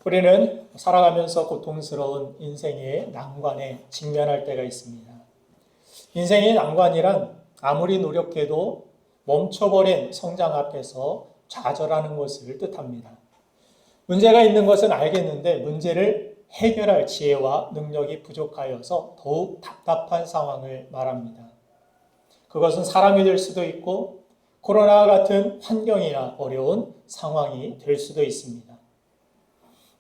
우리는 살아가면서 고통스러운 인생의 난관에 직면할 때가 있습니다. 인생의 난관이란 아무리 노력해도 멈춰버린 성장 앞에서 좌절하는 것을 뜻합니다. 문제가 있는 것은 알겠는데 문제를 해결할 지혜와 능력이 부족하여서 더욱 답답한 상황을 말합니다. 그것은 사람이 될 수도 있고 코로나와 같은 환경이나 어려운 상황이 될 수도 있습니다.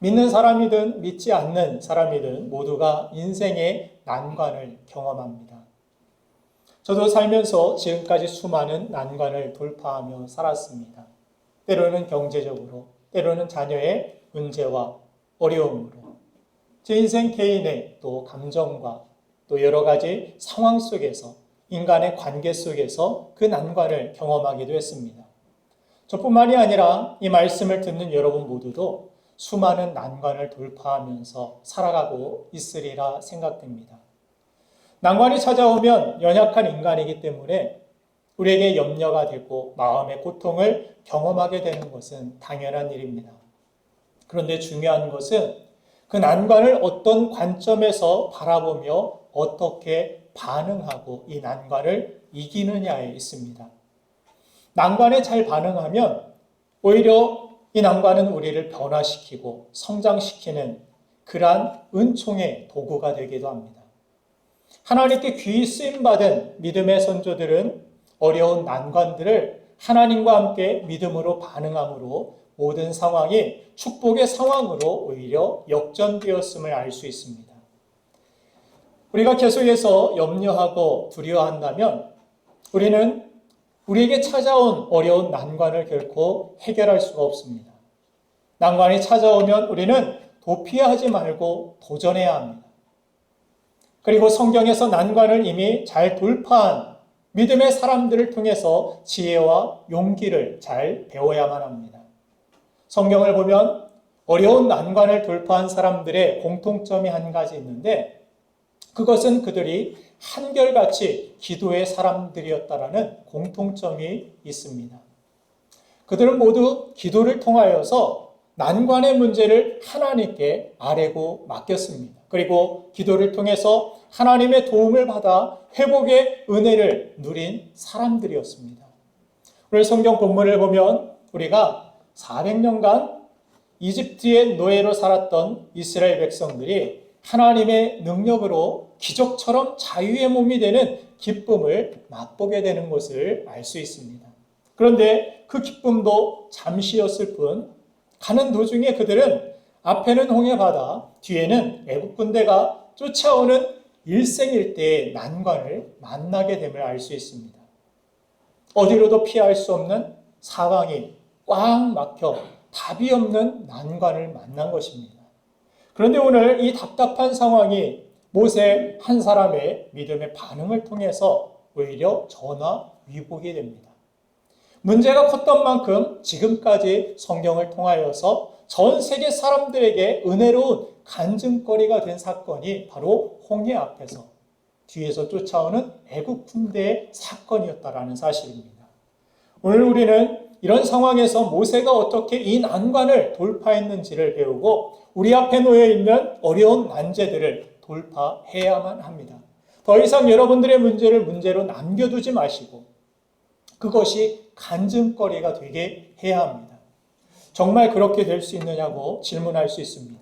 믿는 사람이든 믿지 않는 사람이든 모두가 인생의 난관을 경험합니다. 저도 살면서 지금까지 수많은 난관을 돌파하며 살았습니다. 때로는 경제적으로, 때로는 자녀의 문제와 어려움으로, 제 인생 개인의 또 감정과 또 여러 가지 상황 속에서 인간의 관계 속에서 그 난관을 경험하기도 했습니다. 저뿐만이 아니라 이 말씀을 듣는 여러분 모두도 수많은 난관을 돌파하면서 살아가고 있으리라 생각됩니다. 난관이 찾아오면 연약한 인간이기 때문에 우리에게 염려가 되고 마음의 고통을 경험하게 되는 것은 당연한 일입니다. 그런데 중요한 것은 그 난관을 어떤 관점에서 바라보며 어떻게 반응하고 이 난관을 이기느냐에 있습니다. 난관에 잘 반응하면 오히려 이 난관은 우리를 변화시키고 성장시키는 그러한 은총의 도구가 되기도 합니다. 하나님께 귀히 쓰임받은 믿음의 선조들은 어려운 난관들을 하나님과 함께 믿음으로 반응함으로 모든 상황이 축복의 상황으로 오히려 역전되었음을 알 수 있습니다. 우리가 계속해서 염려하고 두려워한다면 우리는 우리에게 찾아온 어려운 난관을 결코 해결할 수가 없습니다. 난관이 찾아오면 우리는 도피하지 말고 도전해야 합니다. 그리고 성경에서 난관을 이미 잘 돌파한 믿음의 사람들을 통해서 지혜와 용기를 잘 배워야만 합니다. 성경을 보면 어려운 난관을 돌파한 사람들의 공통점이 한 가지 있는데 그것은 그들이 한결같이 기도의 사람들이었다라는 공통점이 있습니다. 그들은 모두 기도를 통하여서 난관의 문제를 하나님께 아뢰고 맡겼습니다. 그리고 기도를 통해서 하나님의 도움을 받아 회복의 은혜를 누린 사람들이었습니다. 오늘 성경 본문을 보면 우리가 400년간 이집트의 노예로 살았던 이스라엘 백성들이 하나님의 능력으로 기적처럼 자유의 몸이 되는 기쁨을 맛보게 되는 것을 알 수 있습니다. 그런데 그 기쁨도 잠시였을 뿐 가는 도중에 그들은 앞에는 홍해바다, 뒤에는 애국 군대가 쫓아오는 일생일대의 난관을 만나게 됨을 알 수 있습니다. 어디로도 피할 수 없는 사방이 꽉 막혀 답이 없는 난관을 만난 것입니다. 그런데 오늘 이 답답한 상황이 모세 한 사람의 믿음의 반응을 통해서 오히려 전화위복이 됩니다. 문제가 컸던 만큼 지금까지 성경을 통하여서 전 세계 사람들에게 은혜로운 간증거리가 된 사건이 바로 홍해 앞에서 뒤에서 쫓아오는 애국 군대의 사건이었다라는 사실입니다. 오늘 우리는 이런 상황에서 모세가 어떻게 이 난관을 돌파했는지를 배우고 우리 앞에 놓여 있는 어려운 난제들을 돌파해야만 합니다. 더 이상 여러분들의 문제를 문제로 남겨두지 마시고 그것이 간증거리가 되게 해야 합니다. 정말 그렇게 될 수 있느냐고 질문할 수 있습니다.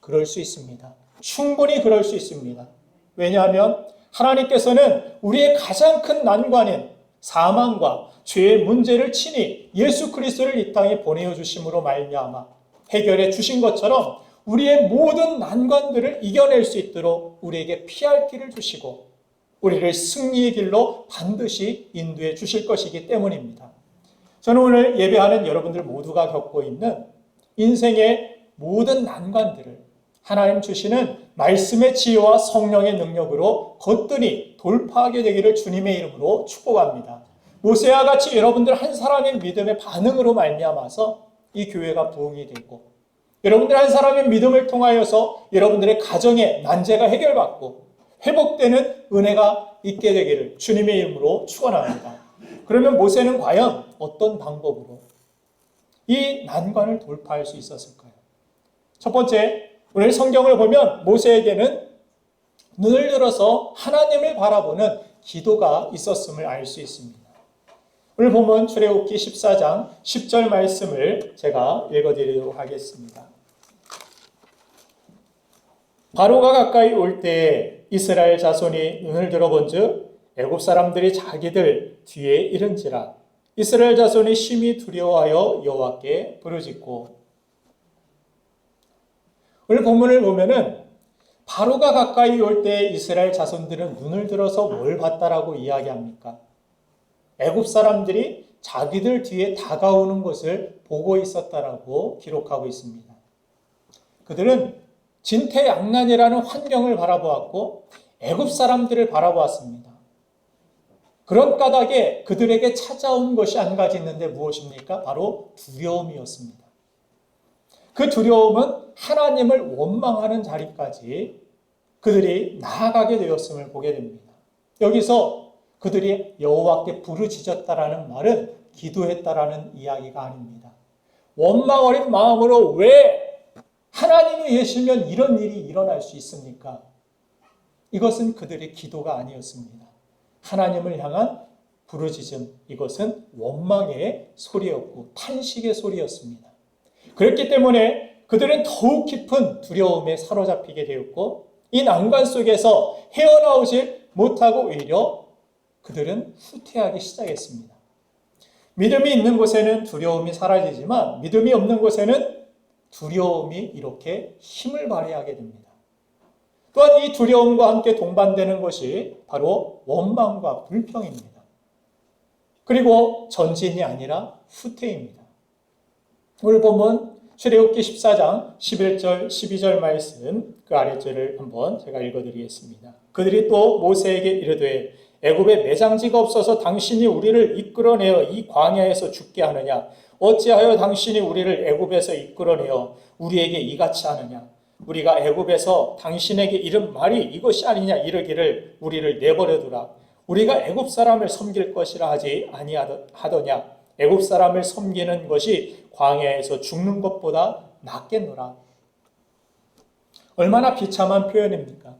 그럴 수 있습니다. 충분히 그럴 수 있습니다. 왜냐하면 하나님께서는 우리의 가장 큰 난관인 사망과 죄의 문제를 친히 예수 그리스도를 이 땅에 보내어 주심으로 말미암아 해결해 주신 것처럼 우리의 모든 난관들을 이겨낼 수 있도록 우리에게 피할 길을 주시고 우리를 승리의 길로 반드시 인도해 주실 것이기 때문입니다. 저는 오늘 예배하는 여러분들 모두가 겪고 있는 인생의 모든 난관들을 하나님 주시는 말씀의 지혜와 성령의 능력으로 거뜬히 돌파하게 되기를 주님의 이름으로 축복합니다. 모세와 같이 여러분들 한 사람의 믿음의 반응으로 말미암아서 이 교회가 부흥이 되고 여러분들 한 사람의 믿음을 통하여서 여러분들의 가정의 난제가 해결받고 회복되는 은혜가 있게 되기를 주님의 이름으로 축원합니다. 그러면 모세는 과연 어떤 방법으로 이 난관을 돌파할 수 있었을까요? 첫 번째, 오늘 성경을 보면 모세에게는 눈을 들어서 하나님을 바라보는 기도가 있었음을 알 수 있습니다. 오늘 본문 출애굽기 14장 10절 말씀을 제가 읽어드리도록 하겠습니다. 바로가 가까이 올 때에 이스라엘 자손이 눈을 들어본즉 애굽 사람들이 자기들 뒤에 이른지라. 이스라엘 자손이 심히 두려워하여 여호와께 부르짖고. 오늘 본문을 보면은 바로가 가까이 올 때 이스라엘 자손들은 눈을 들어서 뭘 봤다라고 이야기합니까? 애굽 사람들이 자기들 뒤에 다가오는 것을 보고 있었다라고 기록하고 있습니다. 그들은 진퇴양난이라는 환경을 바라보았고 애굽 사람들을 바라보았습니다. 그런 까닭에 그들에게 찾아온 것이 한 가지 있는데 무엇입니까? 바로 두려움이었습니다. 그 두려움은 하나님을 원망하는 자리까지 그들이 나아가게 되었음을 보게 됩니다. 여기서 그들이 여호와께 부르짖었다라는 말은 기도했다라는 이야기가 아닙니다. 원망 어린 마음으로 왜 하나님이 계시면 이런 일이 일어날 수 있습니까? 이것은 그들의 기도가 아니었습니다. 하나님을 향한 부르짖음, 이것은 원망의 소리였고 탄식의 소리였습니다. 그렇기 때문에 그들은 더욱 깊은 두려움에 사로잡히게 되었고 이 난관 속에서 헤어나오지 못하고 오히려 그들은 후퇴하기 시작했습니다. 믿음이 있는 곳에는 두려움이 사라지지만 믿음이 없는 곳에는 두려움이 이렇게 힘을 발휘하게 됩니다. 또한 이 두려움과 함께 동반되는 것이 바로 원망과 불평입니다. 그리고 전진이 아니라 후퇴입니다. 오늘 보면 출애굽기 14장 11절 12절 말씀 그 아래절을 한번 제가 읽어드리겠습니다. 그들이 또 모세에게 이르되 애굽에 매장지가 없어서 당신이 우리를 이끌어내어 이 광야에서 죽게 하느냐? 어찌하여 당신이 우리를 애굽에서 이끌어내어 우리에게 이같이 하느냐? 우리가 애굽에서 당신에게 이른 말이 이것이 아니냐 이르기를 우리를 내버려두라. 우리가 애굽 사람을 섬길 것이라 하지 아니하더냐? 애굽 사람을 섬기는 것이 광야에서 죽는 것보다 낫겠노라. 얼마나 비참한 표현입니까?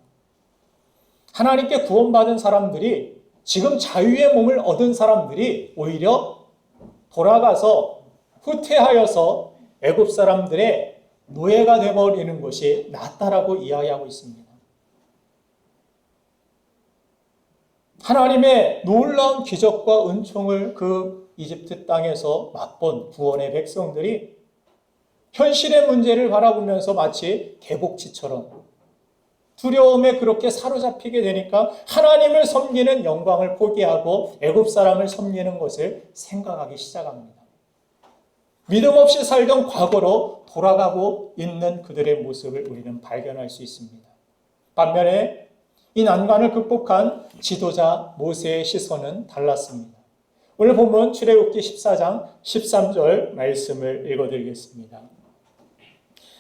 하나님께 구원받은 사람들이 지금 자유의 몸을 얻은 사람들이 오히려 돌아가서 후퇴하여서 애굽 사람들의 노예가 되어버리는 것이 낫다라고 이야기하고 있습니다. 하나님의 놀라운 기적과 은총을 그 이집트 땅에서 맛본 구원의 백성들이 현실의 문제를 바라보면서 마치 개복치처럼 두려움에 그렇게 사로잡히게 되니까 하나님을 섬기는 영광을 포기하고 애굽 사람을 섬기는 것을 생각하기 시작합니다. 믿음 없이 살던 과거로 돌아가고 있는 그들의 모습을 우리는 발견할 수 있습니다. 반면에 이 난관을 극복한 지도자 모세의 시선은 달랐습니다. 오늘 본문 출애굽기 14장 13절 말씀을 읽어드리겠습니다.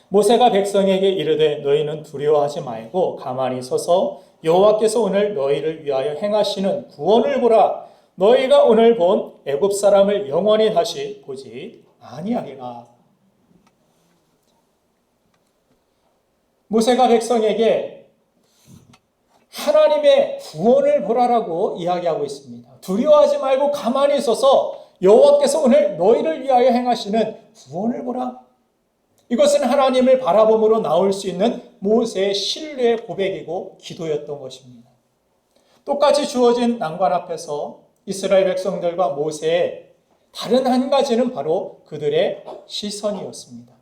모세가 백성에게 이르되 너희는 두려워하지 말고 가만히 서서 여호와께서 오늘 너희를 위하여 행하시는 구원을 보라. 너희가 오늘 본 애굽 사람을 영원히 다시 보지 아니하리라. 모세가 백성에게 하나님의 구원을 보라라고 이야기하고 있습니다. 두려워하지 말고 가만히 서서 여호와께서 오늘 너희를 위하여 행하시는 구원을 보라. 이것은 하나님을 바라봄으로 나올 수 있는 모세의 신뢰의 고백이고 기도였던 것입니다. 똑같이 주어진 난관 앞에서 이스라엘 백성들과 모세의 다른 한 가지는 바로 그들의 시선이었습니다.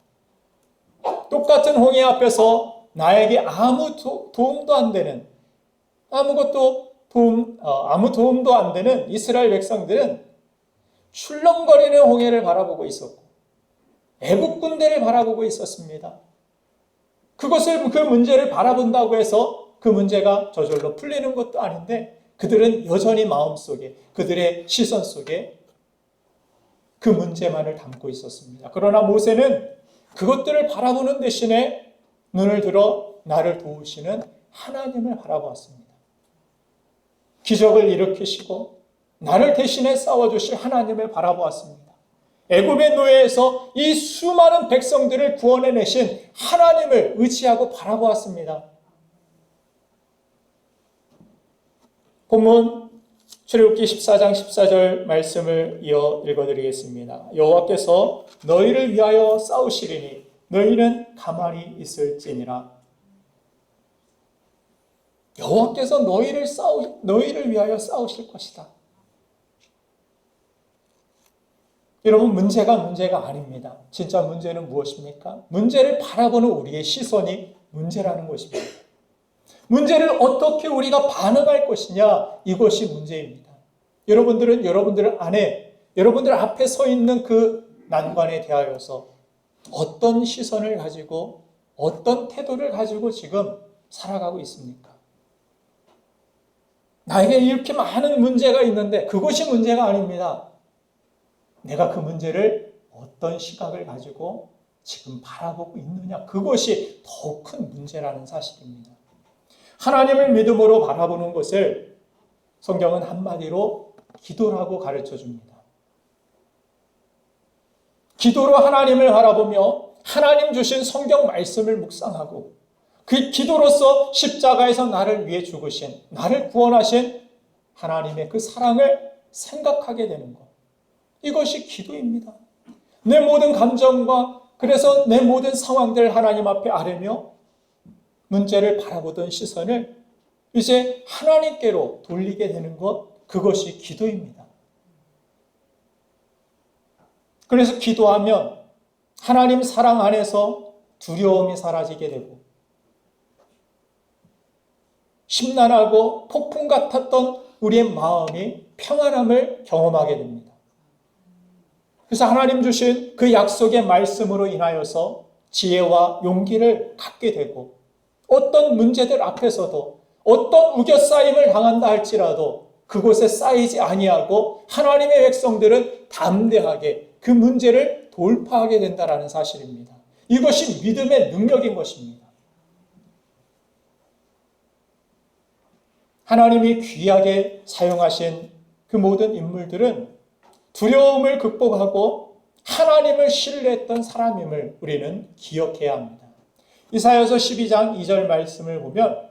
똑같은 홍해 앞에서 나에게 아무 도움도 안 되는 아무 도움도 안 되는 이스라엘 백성들은 출렁거리는 홍해를 바라보고 있었고 애국 군대를 바라보고 있었습니다. 그 문제를 바라본다고 해서 그 문제가 저절로 풀리는 것도 아닌데 그들은 여전히 마음속에 그들의 시선 속에 그 문제만을 담고 있었습니다. 그러나 모세는 그것들을 바라보는 대신에 눈을 들어 나를 도우시는 하나님을 바라보았습니다. 기적을 일으키시고 나를 대신해 싸워주실 하나님을 바라보았습니다. 애굽의 노예에서 이 수많은 백성들을 구원해내신 하나님을 의지하고 바라보았습니다. 본문 출애굽기 14장 14절 말씀을 이어 읽어드리겠습니다. 여호와께서 너희를 위하여 싸우시리니 너희는 가만히 있을지니라. 여호와께서 너희를 위하여 싸우실 것이다. 여러분, 문제가 아닙니다. 진짜 문제는 무엇입니까? 문제를 바라보는 우리의 시선이 문제라는 것입니다. 문제를 어떻게 우리가 반응할 것이냐, 이것이 문제입니다. 여러분들 안에, 여러분들 앞에 서 있는 그 난관에 대하여서 어떤 시선을 가지고, 어떤 태도를 가지고 지금 살아가고 있습니까? 나에게 이렇게 많은 문제가 있는데 그것이 문제가 아닙니다. 내가 그 문제를 어떤 시각을 가지고 지금 바라보고 있느냐, 그것이 더 큰 문제라는 사실입니다. 하나님을 믿음으로 바라보는 것을 성경은 한마디로 기도라고 가르쳐 줍니다. 기도로 하나님을 바라보며 하나님 주신 성경 말씀을 묵상하고 그 기도로서 십자가에서 나를 위해 죽으신, 나를 구원하신 하나님의 그 사랑을 생각하게 되는 것. 이것이 기도입니다. 내 모든 감정과 그래서 내 모든 상황들을 하나님 앞에 아뢰며 문제를 바라보던 시선을 이제 하나님께로 돌리게 되는 것, 그것이 기도입니다. 그래서 기도하면 하나님 사랑 안에서 두려움이 사라지게 되고 심란하고 폭풍 같았던 우리의 마음이 평안함을 경험하게 됩니다. 그래서 하나님 주신 그 약속의 말씀으로 인하여서 지혜와 용기를 갖게 되고 어떤 문제들 앞에서도 어떤 우겨싸임을 당한다 할지라도 그곳에 쌓이지 아니하고 하나님의 백성들은 담대하게 그 문제를 돌파하게 된다는 사실입니다. 이것이 믿음의 능력인 것입니다. 하나님이 귀하게 사용하신 그 모든 인물들은 두려움을 극복하고 하나님을 신뢰했던 사람임을 우리는 기억해야 합니다. 이사야서 12장 2절 말씀을 보면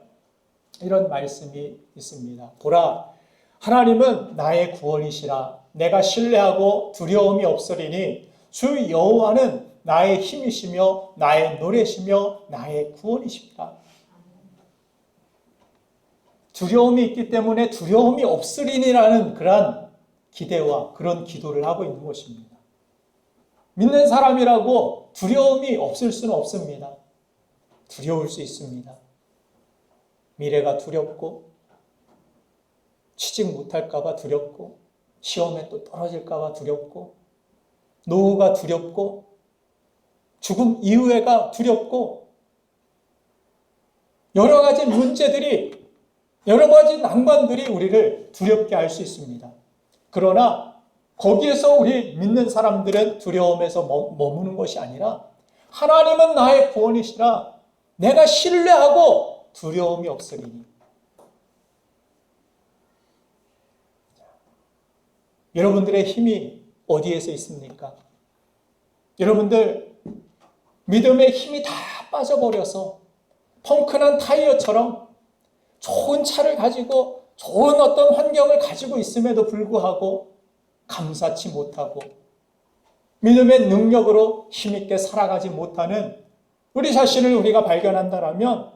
이런 말씀이 있습니다. 보라, 하나님은 나의 구원이시라. 내가 신뢰하고 두려움이 없으리니 주 여호와는 나의 힘이시며 나의 노래시며 나의 구원이십니다. 두려움이 있기 때문에 두려움이 없으리니라는 그런 기대와 그런 기도를 하고 있는 것입니다. 믿는 사람이라고 두려움이 없을 수는 없습니다. 두려울 수 있습니다. 미래가 두렵고 취직 못할까 봐 두렵고 시험에 또 떨어질까 봐 두렵고 노후가 두렵고 죽음 이후에가 두렵고 여러 가지 문제들이, 여러 가지 난관들이 우리를 두렵게 할 수 있습니다. 그러나 거기에서 우리 믿는 사람들은 두려움에서 머무는 것이 아니라 하나님은 나의 구원이시라. 내가 신뢰하고 두려움이 없으리니. 여러분들의 힘이 어디에서 있습니까? 여러분들 믿음의 힘이 다 빠져버려서 펑크난 타이어처럼 좋은 차를 가지고 좋은 어떤 환경을 가지고 있음에도 불구하고 감사치 못하고 믿음의 능력으로 힘있게 살아가지 못하는 우리 자신을 우리가 발견한다면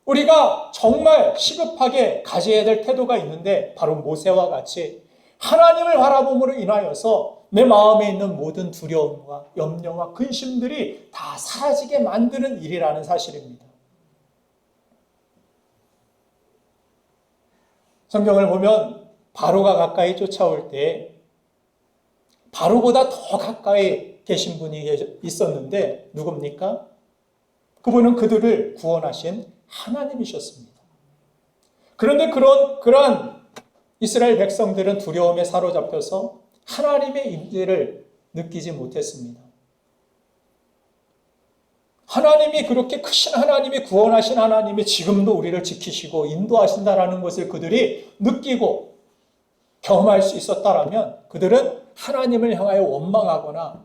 우리가 정말 시급하게 가져야 될 태도가 있는데 바로 모세와 같이 하나님을 바라봄으로 인하여서 내 마음에 있는 모든 두려움과 염려와 근심들이 다 사라지게 만드는 일이라는 사실입니다. 성경을 보면 바로가 가까이 쫓아올 때 바로보다 더 가까이 계신 분이 있었는데 누굽니까? 그분은 그들을 구원하신 하나님이셨습니다. 그런데 그러한 이스라엘 백성들은 두려움에 사로잡혀서 하나님의 임재를 느끼지 못했습니다. 하나님이 그렇게 크신 하나님이 구원하신 하나님이 지금도 우리를 지키시고 인도하신다라는 것을 그들이 느끼고 경험할 수 있었다라면 그들은 하나님을 향하여 원망하거나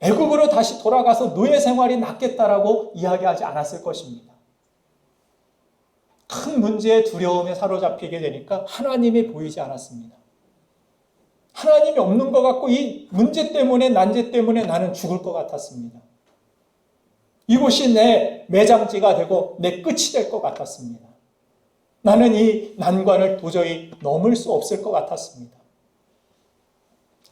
애굽으로 다시 돌아가서 노예 생활이 낫겠다라고 이야기하지 않았을 것입니다. 큰 문제의 두려움에 사로잡히게 되니까 하나님이 보이지 않았습니다. 하나님이 없는 것 같고 이 문제 때문에 난제 때문에 나는 죽을 것 같았습니다. 이곳이 내 매장지가 되고 내 끝이 될 것 같았습니다. 나는 이 난관을 도저히 넘을 수 없을 것 같았습니다.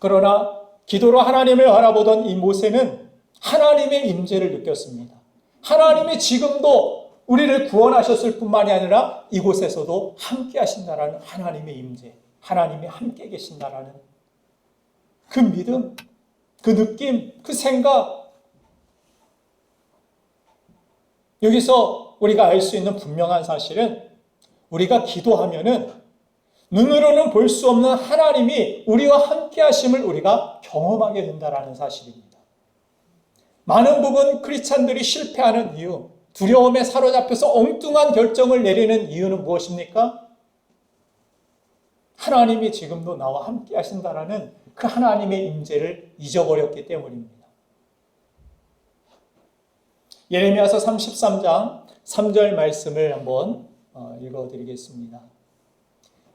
그러나 기도로 하나님을 바라보던 이 모세는 하나님의 임재를 느꼈습니다. 하나님이 지금도 우리를 구원하셨을 뿐만이 아니라 이곳에서도 함께 하신다라는 하나님의 임재, 하나님이 함께 계신다라는 그 믿음, 그 느낌, 그 생각. 여기서 우리가 알 수 있는 분명한 사실은 우리가 기도하면은 눈으로는 볼 수 없는 하나님이 우리와 함께 하심을 우리가 경험하게 된다는 사실입니다. 많은 부분 크리스찬들이 실패하는 이유, 두려움에 사로잡혀서 엉뚱한 결정을 내리는 이유는 무엇입니까? 하나님이 지금도 나와 함께 하신다라는 그 하나님의 임재를 잊어버렸기 때문입니다. 예레미야서 33장 3절 말씀을 한번 읽어드리겠습니다.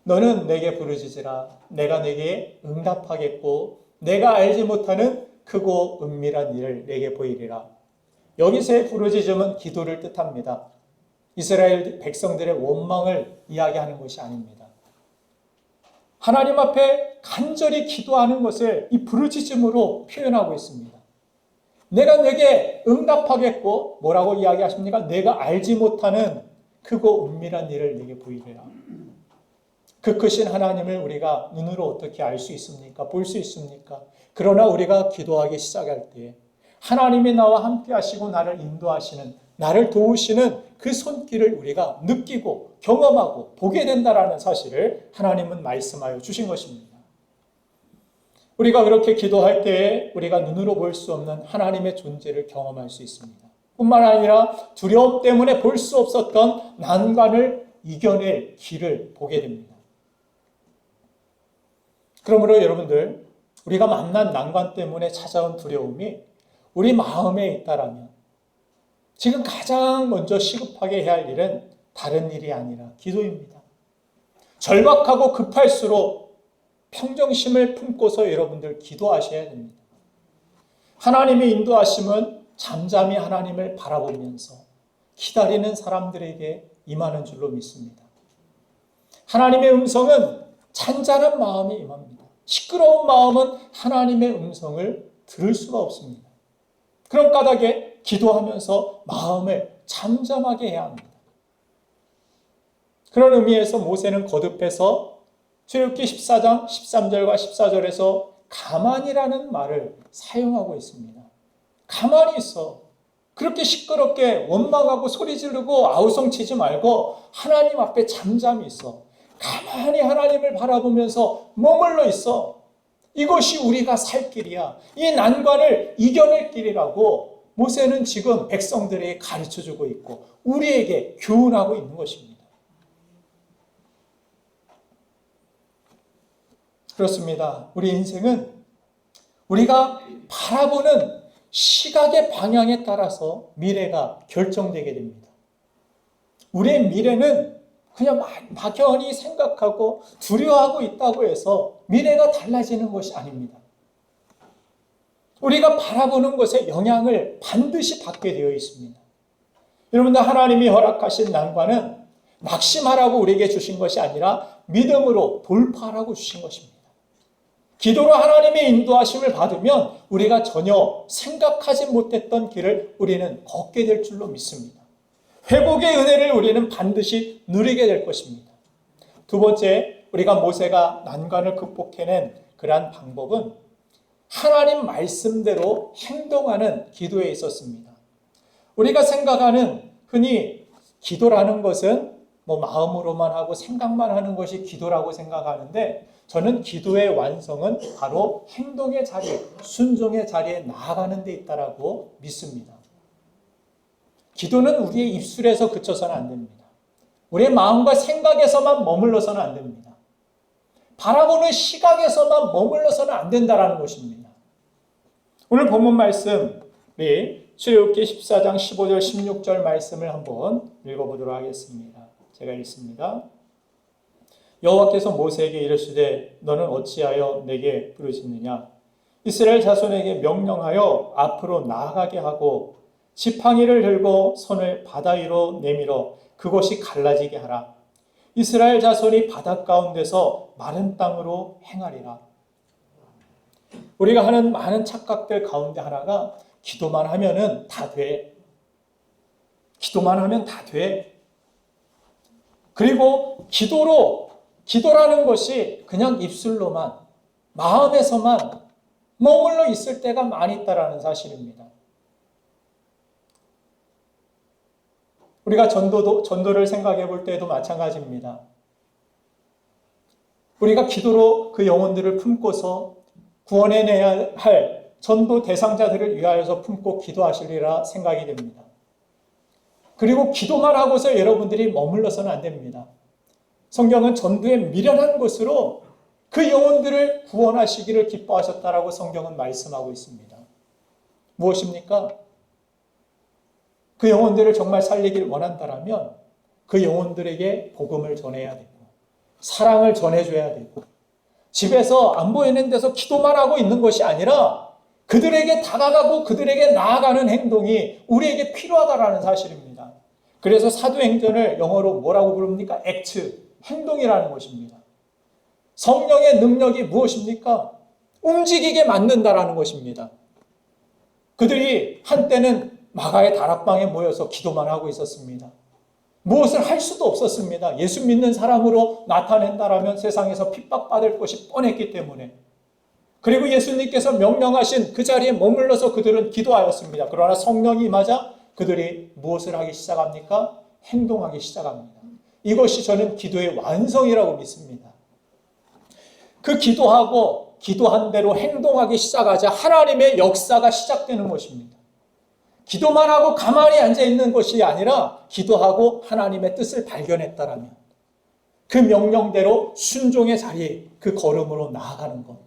너는 내게 부르짖으라. 내가 내게 응답하겠고 내가 알지 못하는 크고 은밀한 일을 내게 보이리라. 여기서의 부르짖음은 기도를 뜻합니다. 이스라엘 백성들의 원망을 이야기하는 것이 아닙니다. 하나님 앞에 간절히 기도하는 것을 이 부르짖음으로 표현하고 있습니다. 내가 내게 응답하겠고 뭐라고 이야기하십니까? 내가 알지 못하는 크고 은밀한 일을 내게 보이리라. 그 크신 하나님을 우리가 눈으로 어떻게 알 수 있습니까? 볼 수 있습니까? 그러나 우리가 기도하기 시작할 때 하나님이 나와 함께 하시고 나를 인도하시는, 나를 도우시는 그 손길을 우리가 느끼고 경험하고 보게 된다라는 사실을 하나님은 말씀하여 주신 것입니다. 우리가 그렇게 기도할 때에 우리가 눈으로 볼 수 없는 하나님의 존재를 경험할 수 있습니다. 뿐만 아니라 두려움 때문에 볼 수 없었던 난관을 이겨낼 길을 보게 됩니다. 그러므로 여러분들, 우리가 만난 난관 때문에 찾아온 두려움이 우리 마음에 있다라면 지금 가장 먼저 시급하게 해야 할 일은 다른 일이 아니라 기도입니다. 절박하고 급할수록 평정심을 품고서 여러분들 기도하셔야 됩니다. 하나님의 인도하심은 잠잠히 하나님을 바라보면서 기다리는 사람들에게 임하는 줄로 믿습니다. 하나님의 음성은 잔잔한 마음이 임합니다. 시끄러운 마음은 하나님의 음성을 들을 수가 없습니다. 그런 까닭에 기도하면서 마음을 잠잠하게 해야 합니다. 그런 의미에서 모세는 거듭해서 출애굽기 14장 13절과 14절에서 가만히라는 말을 사용하고 있습니다. 가만히 있어. 그렇게 시끄럽게 원망하고 소리 지르고 아우성치지 말고 하나님 앞에 잠잠히 있어. 가만히 하나님을 바라보면서 머물러 있어. 이것이 우리가 살 길이야. 이 난관을 이겨낼 길이라고 모세는 지금 백성들에게 가르쳐주고 있고 우리에게 교훈하고 있는 것입니다. 그렇습니다. 우리 인생은 우리가 바라보는 시각의 방향에 따라서 미래가 결정되게 됩니다. 우리의 미래는 그냥 막연히 생각하고 두려워하고 있다고 해서 미래가 달라지는 것이 아닙니다. 우리가 바라보는 것에 영향을 반드시 받게 되어 있습니다. 여러분들, 하나님이 허락하신 난관은 낙심하라고 우리에게 주신 것이 아니라 믿음으로 돌파하라고 주신 것입니다. 기도로 하나님의 인도하심을 받으면 우리가 전혀 생각하지 못했던 길을 우리는 걷게 될 줄로 믿습니다. 회복의 은혜를 우리는 반드시 누리게 될 것입니다. 두 번째, 우리가 모세가 난관을 극복해낸 그러한 방법은 하나님 말씀대로 행동하는 기도에 있었습니다. 우리가 생각하는 흔히 기도라는 것은 마음으로만 하고 생각만 하는 것이 기도라고 생각하는데, 저는 기도의 완성은 바로 행동의 자리, 순종의 자리에 나아가는 데 있다라고 믿습니다. 기도는 우리의 입술에서 그쳐서는 안 됩니다. 우리의 마음과 생각에서만 머물러서는 안 됩니다. 바라보는 시각에서만 머물러서는 안 된다라는 것입니다. 오늘 본문 말씀 우리 출애굽기 14장 15절 16절 말씀을 한번 읽어보도록 하겠습니다. 제가 읽습니다. 여호와께서 모세에게 이르시되 너는 어찌하여 내게 부르짖느냐? 이스라엘 자손에게 명령하여 앞으로 나아가게 하고 지팡이를 들고 손을 바다 위로 내밀어 그곳이 갈라지게 하라. 이스라엘 자손이 바다 가운데서 마른 땅으로 행하리라. 우리가 하는 많은 착각들 가운데 하나가 기도만 하면은 다 돼. 기도만 하면 다 돼. 그리고 기도라는 것이 그냥 입술로만, 마음에서만 머물러 있을 때가 많이 있다라는 사실입니다. 우리가 전도를 생각해 볼 때도 마찬가지입니다. 우리가 기도로 그 영혼들을 품고서 구원해내야 할 전도 대상자들을 위하여서 품고 기도하시리라 생각이 됩니다. 그리고 기도만 하고서 여러분들이 머물러서는 안 됩니다. 성경은 전도의 미련한 것으로 그 영혼들을 구원하시기를 기뻐하셨다라고 성경은 말씀하고 있습니다. 무엇입니까? 그 영혼들을 정말 살리기를 원한다라면 그 영혼들에게 복음을 전해야 되고 사랑을 전해줘야 되고 집에서 안 보이는 데서 기도만 하고 있는 것이 아니라 그들에게 다가가고 그들에게 나아가는 행동이 우리에게 필요하다라는 사실입니다. 그래서 사도행전을 영어로 뭐라고 부릅니까? 액트, 행동이라는 것입니다. 성령의 능력이 무엇입니까? 움직이게 만든다라는 것입니다. 그들이 한때는 마가의 다락방에 모여서 기도만 하고 있었습니다. 무엇을 할 수도 없었습니다. 예수 믿는 사람으로 나타낸다라면 세상에서 핍박받을 것이 뻔했기 때문에. 그리고 예수님께서 명령하신 그 자리에 머물러서 그들은 기도하였습니다. 그러나 성령이 임하자 그들이 무엇을 하기 시작합니까? 행동하기 시작합니다. 이것이 저는 기도의 완성이라고 믿습니다. 그 기도한 대로 행동하기 시작하자 하나님의 역사가 시작되는 것입니다. 기도만 하고 가만히 앉아있는 것이 아니라 기도하고 하나님의 뜻을 발견했다라면 그 명령대로 순종의 자리에 그 걸음으로 나아가는 것.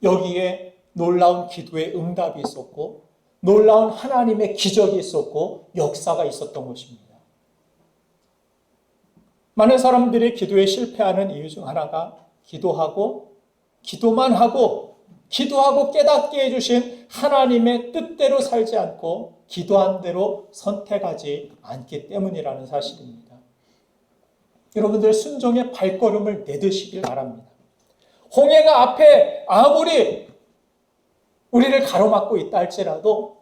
여기에 놀라운 기도의 응답이 있었고 놀라운 하나님의 기적이 있었고 역사가 있었던 것입니다. 많은 사람들이 기도에 실패하는 이유 중 하나가 기도만 하고 깨닫게 해주신 하나님의 뜻대로 살지 않고 기도한 대로 선택하지 않기 때문이라는 사실입니다. 여러분들 순종의 발걸음을 내드시길 바랍니다. 홍해가 앞에 아무리 우리를 가로막고 있다 할지라도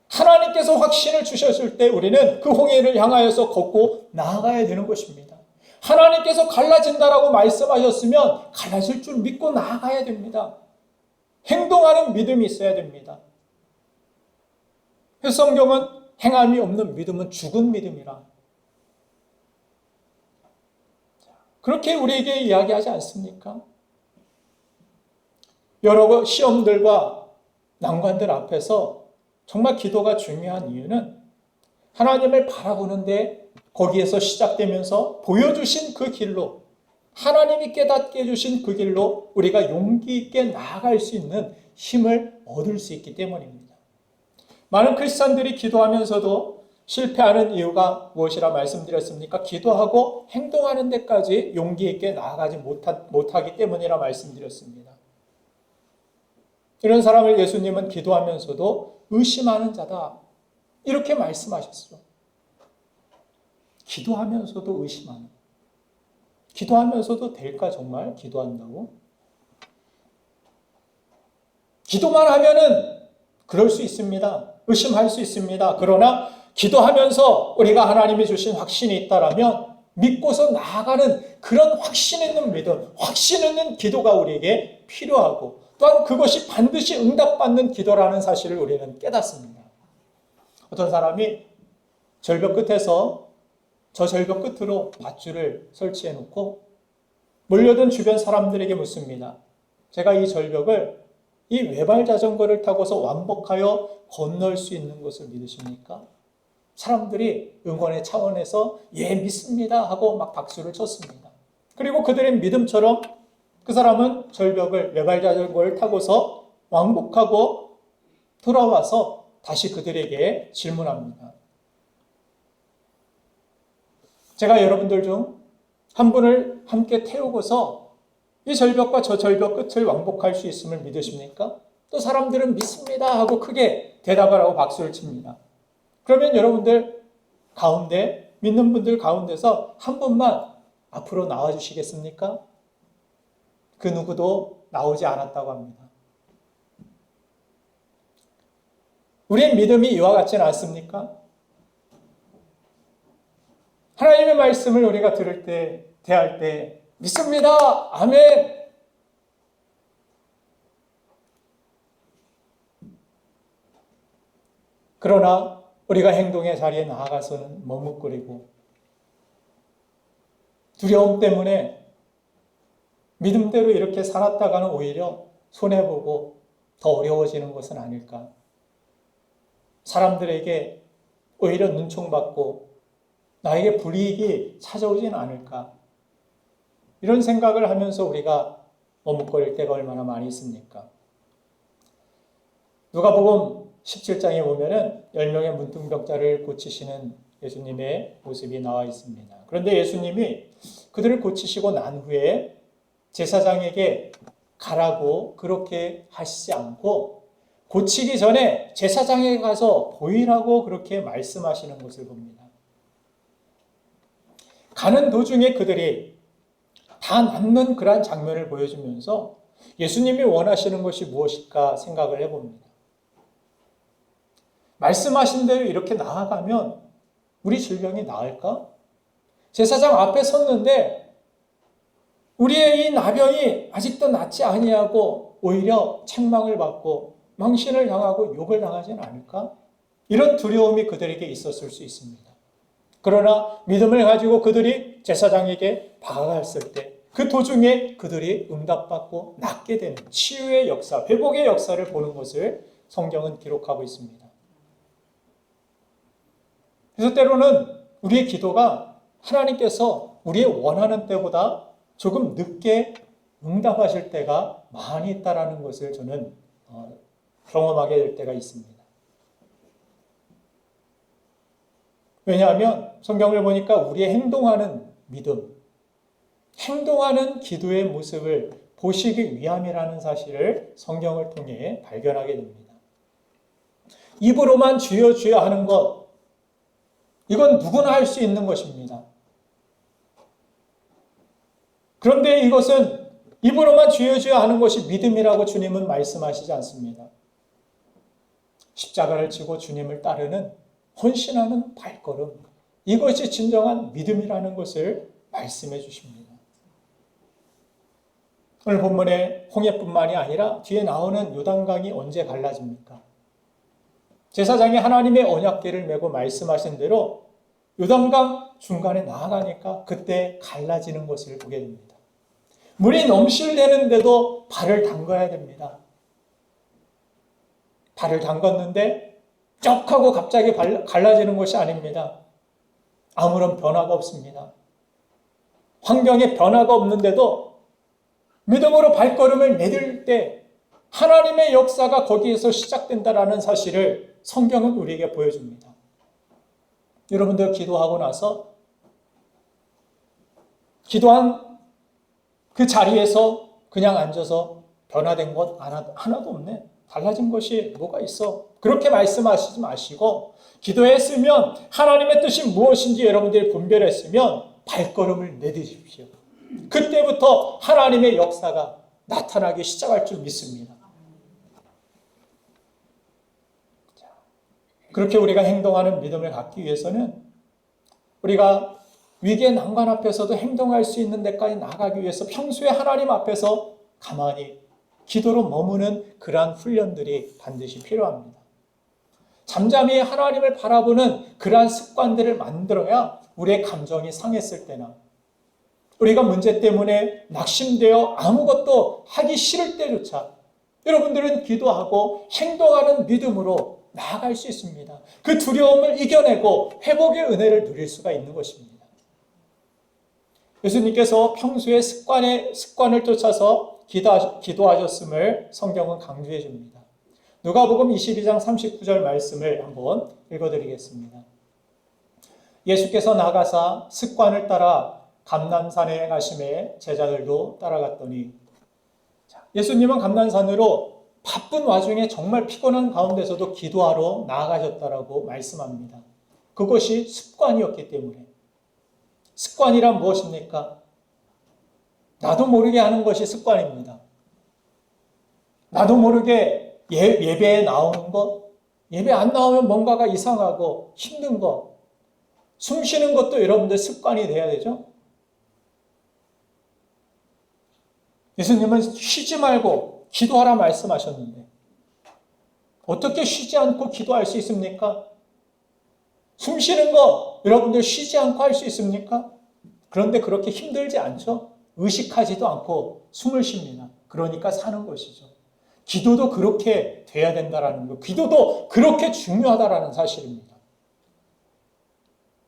하나님께서 확신을 주셨을 때 우리는 그 홍해를 향하여서 걷고 나아가야 되는 것입니다. 하나님께서 갈라진다라고 말씀하셨으면 갈라질 줄 믿고 나아가야 됩니다. 행동하는 믿음이 있어야 됩니다. 그래서 성경은 행함이 없는 믿음은 죽은 믿음이라. 그렇게 우리에게 이야기하지 않습니까? 여러 시험들과 난관들 앞에서 정말 기도가 중요한 이유는 하나님을 바라보는데 거기에서 시작되면서 보여주신 그 길로 하나님이 깨닫게 해주신 그 길로 우리가 용기 있게 나아갈 수 있는 힘을 얻을 수 있기 때문입니다. 많은 크리스찬들이 기도하면서도 실패하는 이유가 무엇이라 말씀드렸습니까? 기도하고 행동하는 데까지 용기 있게 나아가지 못하기 때문이라 말씀드렸습니다. 이런 사람을 예수님은 기도하면서도 의심하는 자다 이렇게 말씀하셨어요. 기도하면서도 의심하는. 기도하면서도 될까 정말? 기도한다고? 기도만 하면은 그럴 수 있습니다. 의심할 수 있습니다. 그러나 기도하면서 우리가 하나님이 주신 확신이 있다라면 믿고서 나아가는 그런 확신 있는 믿음, 확신 있는 기도가 우리에게 필요하고 또한 그것이 반드시 응답받는 기도라는 사실을 우리는 깨닫습니다. 어떤 사람이 절벽 끝에서 저 절벽 끝으로 밧줄을 설치해 놓고 몰려든 주변 사람들에게 묻습니다. 제가 이 절벽을 이 외발 자전거를 타고서 완복하여 건널 수 있는 것을 믿으십니까? 사람들이 응원의 차원에서 예 믿습니다 하고 막 박수를 쳤습니다. 그리고 그들의 믿음처럼 그 사람은 절벽을 레발자절고를 타고서 왕복하고 돌아와서 다시 그들에게 질문합니다. 제가 여러분들 중 한 분을 함께 태우고서 이 절벽과 저 절벽 끝을 왕복할 수 있음을 믿으십니까? 또 사람들은 믿습니다 하고 크게 대답을 하고 박수를 칩니다. 그러면 여러분들 가운데, 믿는 분들 가운데서 한 분만 앞으로 나와 주시겠습니까? 그 누구도 나오지 않았다고 합니다. 우리의 믿음이 이와 같지는 않습니까? 하나님의 말씀을 우리가 들을 때, 대할 때 믿습니다. 아멘. 그러나 우리가 행동의 자리에 나아가서는 머뭇거리고 두려움 때문에 믿음대로 이렇게 살았다가는 오히려 손해보고 더 어려워지는 것은 아닐까. 사람들에게 오히려 눈총받고 나에게 불이익이 찾아오지는 않을까. 이런 생각을 하면서 우리가 머뭇거릴 때가 얼마나 많이 있습니까? 누가복음 17장에 보면은 10명의 문둥병자를 고치시는 예수님의 모습이 나와 있습니다. 그런데 예수님이 그들을 고치시고 난 후에 제사장에게 가라고 그렇게 하시지 않고 고치기 전에 제사장에게 가서 보이라고 그렇게 말씀하시는 것을 봅니다. 가는 도중에 그들이 다 낫는 그러한 장면을 보여주면서 예수님이 원하시는 것이 무엇일까 생각을 해봅니다. 말씀하신 대로 이렇게 나아가면 우리 질병이 나을까? 제사장 앞에 섰는데 우리의 이 나병이 아직도 낫지 아니하고 오히려 책망을 받고 망신을 당하고 욕을 당하지는 않을까? 이런 두려움이 그들에게 있었을 수 있습니다. 그러나 믿음을 가지고 그들이 제사장에게 다가갔을 때 그 도중에 그들이 응답받고 낫게 되는 치유의 역사, 회복의 역사를 보는 것을 성경은 기록하고 있습니다. 그래서 때로는 우리의 기도가 하나님께서 우리의 원하는 때보다 조금 늦게 응답하실 때가 많이 있다는 것을 저는 경험하게 될 때가 있습니다. 왜냐하면 성경을 보니까 우리의 행동하는 믿음, 행동하는 기도의 모습을 보시기 위함이라는 사실을 성경을 통해 발견하게 됩니다. 입으로만 주여 주여 하는 것, 이건 누구나 할 수 있는 것입니다. 그런데 이것은 입으로만 주여 주여 하는 것이 믿음이라고 주님은 말씀하시지 않습니다. 십자가를 지고 주님을 따르는 헌신하는 발걸음, 이것이 진정한 믿음이라는 것을 말씀해 주십니다. 오늘 본문의 홍해뿐만이 아니라 뒤에 나오는 요단강이 언제 갈라집니까? 제사장이 하나님의 언약궤를 메고 말씀하신 대로 요단강 중간에 나아가니까 그때 갈라지는 것을 보게 됩니다. 물이 넘실대는데도 발을 담가야 됩니다. 발을 담갔는데 쩍 하고 갑자기 갈라지는 것이 아닙니다. 아무런 변화가 없습니다. 환경에 변화가 없는데도 믿음으로 발걸음을 내딜 때 하나님의 역사가 거기에서 시작된다라는 사실을 성경은 우리에게 보여줍니다. 여러분들 기도하고 나서 기도한 그 자리에서 그냥 앉아서 변화된 것 하나도 없네. 달라진 것이 뭐가 있어? 그렇게 말씀하시지 마시고 기도했으면 하나님의 뜻이 무엇인지 여러분들이 분별했으면 발걸음을 내디십시오. 그때부터 하나님의 역사가 나타나기 시작할 줄 믿습니다. 그렇게 우리가 행동하는 믿음을 갖기 위해서는 우리가 위기의 난관 앞에서도 행동할 수 있는 데까지 나가기 위해서 평소에 하나님 앞에서 가만히 기도로 머무는 그러한 훈련들이 반드시 필요합니다. 잠잠히 하나님을 바라보는 그러한 습관들을 만들어야 우리의 감정이 상했을 때나 우리가 문제 때문에 낙심되어 아무것도 하기 싫을 때조차 여러분들은 기도하고 행동하는 믿음으로 나아갈 수 있습니다. 그 두려움을 이겨내고 회복의 은혜를 누릴 수가 있는 것입니다. 예수님께서 평소에 습관을 쫓아서 기도하셨음을 성경은 강조해 줍니다. 누가복음 22장 39절 말씀을 한번 읽어드리겠습니다. 예수께서 나가사 습관을 따라 감람산에 가심에 제자들도 따라갔더니, 예수님은 감람산으로 바쁜 와중에 정말 피곤한 가운데서도 기도하러 나아가셨다라고 말씀합니다. 그것이 습관이었기 때문에. 습관이란 무엇입니까? 나도 모르게 하는 것이 습관입니다. 나도 모르게 예배에 나오는 것, 예배 안 나오면 뭔가가 이상하고 힘든 것, 숨 쉬는 것도 여러분들 습관이 돼야 되죠? 예수님은 쉬지 말고 기도하라 말씀하셨는데 어떻게 쉬지 않고 기도할 수 있습니까? 숨 쉬는 거 여러분들 쉬지 않고 할 수 있습니까? 그런데 그렇게 힘들지 않죠? 의식하지도 않고 숨을 쉽니다. 그러니까 사는 것이죠. 기도도 그렇게 돼야 된다라는 것, 기도도 그렇게 중요하다라는 사실입니다.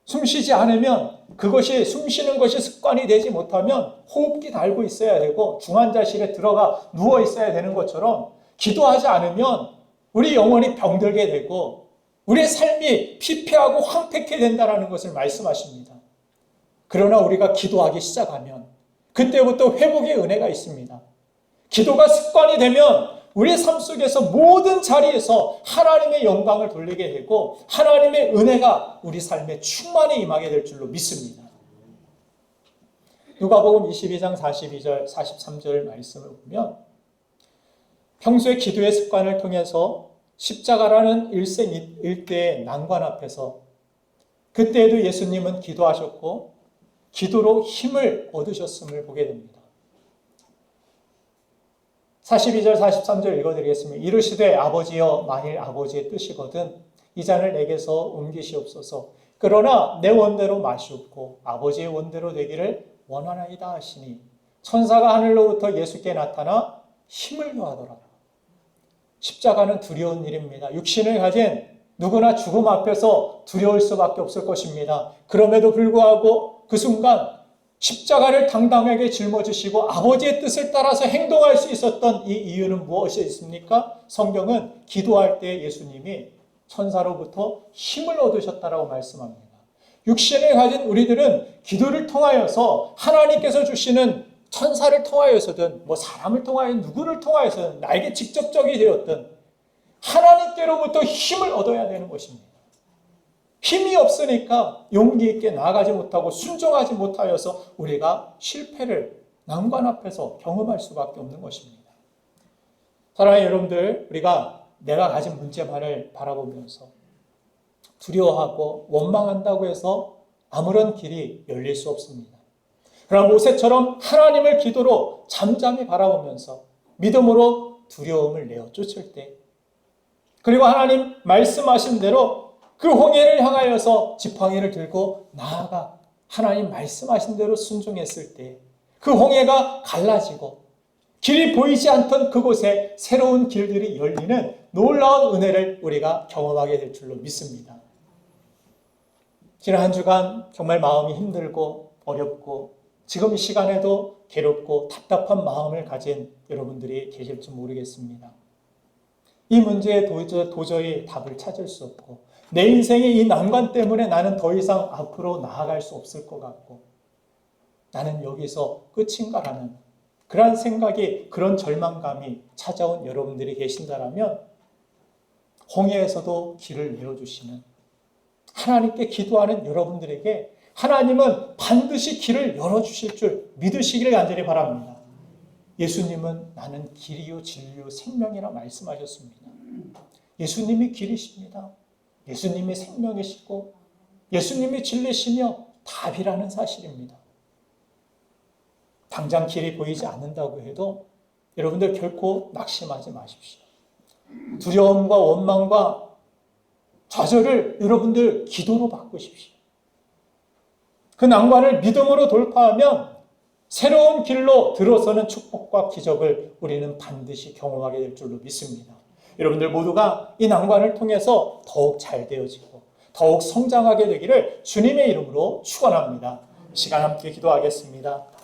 숨 쉬지 않으면 그것이 숨 쉬는 것이 습관이 되지 못하면 호흡기 달고 있어야 되고 중환자실에 들어가 누워 있어야 되는 것처럼 기도하지 않으면 우리 영혼이 병들게 되고 우리의 삶이 피폐하고 황폐케 된다는 것을 말씀하십니다. 그러나 우리가 기도하기 시작하면 그때부터 회복의 은혜가 있습니다. 기도가 습관이 되면 우리의 삶 속에서 모든 자리에서 하나님의 영광을 돌리게 되고 하나님의 은혜가 우리 삶에 충만히 임하게 될 줄로 믿습니다. 누가복음 22장 42절, 43절 말씀을 보면 평소에 기도의 습관을 통해서 십자가라는 일대의 난관 앞에서 그때에도 예수님은 기도하셨고 기도로 힘을 얻으셨음을 보게 됩니다. 42절 43절 읽어드리겠습니다. 이르시되 아버지여 만일 아버지의 뜻이거든 이 잔을 내게서 옮기시옵소서. 그러나 내 원대로 마시옵고 아버지의 원대로 되기를 원하나이다 하시니 천사가 하늘로부터 예수께 나타나 힘을 더하더라. 십자가는 두려운 일입니다. 육신을 가진 누구나 죽음 앞에서 두려울 수밖에 없을 것입니다. 그럼에도 불구하고 그 순간 십자가를 당당하게 짊어지시고 아버지의 뜻을 따라서 행동할 수 있었던 이 이유는 무엇이 있습니까? 성경은 기도할 때 예수님이 천사로부터 힘을 얻으셨다라고 말씀합니다. 육신을 가진 우리들은 기도를 통하여서 하나님께서 주시는 천사를 통하여서든 사람을 통하여 누구를 통하여서든 나에게 직접적이 되었든 하나님께로부터 힘을 얻어야 되는 것입니다. 힘이 없으니까 용기 있게 나아가지 못하고 순종하지 못하여서 우리가 실패를 난관 앞에서 경험할 수밖에 없는 것입니다. 사랑하는 여러분들, 우리가 내가 가진 문제만을 바라보면서 두려워하고 원망한다고 해서 아무런 길이 열릴 수 없습니다. 그러나 모세처럼 하나님을 기도로 잠잠히 바라보면서 믿음으로 두려움을 내어 쫓을 때 그리고 하나님 말씀하신 대로 그 홍해를 향하여서 지팡이를 들고 나아가 하나님 말씀하신 대로 순종했을 때 그 홍해가 갈라지고 길이 보이지 않던 그곳에 새로운 길들이 열리는 놀라운 은혜를 우리가 경험하게 될 줄로 믿습니다. 지난 한 주간 정말 마음이 힘들고 어렵고 지금 이 시간에도 괴롭고 답답한 마음을 가진 여러분들이 계실지 모르겠습니다. 이 문제에 도저히 답을 찾을 수 없고 내 인생의 이 난관 때문에 나는 더 이상 앞으로 나아갈 수 없을 것 같고 나는 여기서 끝인가라는 그런 생각이 그런 절망감이 찾아온 여러분들이 계신다라면 홍해에서도 길을 내어주시는 하나님께 기도하는 여러분들에게 하나님은 반드시 길을 열어주실 줄 믿으시기를 간절히 바랍니다. 예수님은 나는 길이요 진리요 생명이라 말씀하셨습니다. 예수님이 길이십니다. 예수님이 생명이시고 예수님이 진리시며 답이라는 사실입니다. 당장 길이 보이지 않는다고 해도 여러분들 결코 낙심하지 마십시오. 두려움과 원망과 좌절을 여러분들 기도로 바꾸십시오. 그 난관을 믿음으로 돌파하면 새로운 길로 들어서는 축복과 기적을 우리는 반드시 경험하게 될 줄로 믿습니다. 여러분들 모두가 이 난관을 통해서 더욱 잘 되어지고 더욱 성장하게 되기를 주님의 이름으로 축원합니다. 시간 함께 기도하겠습니다.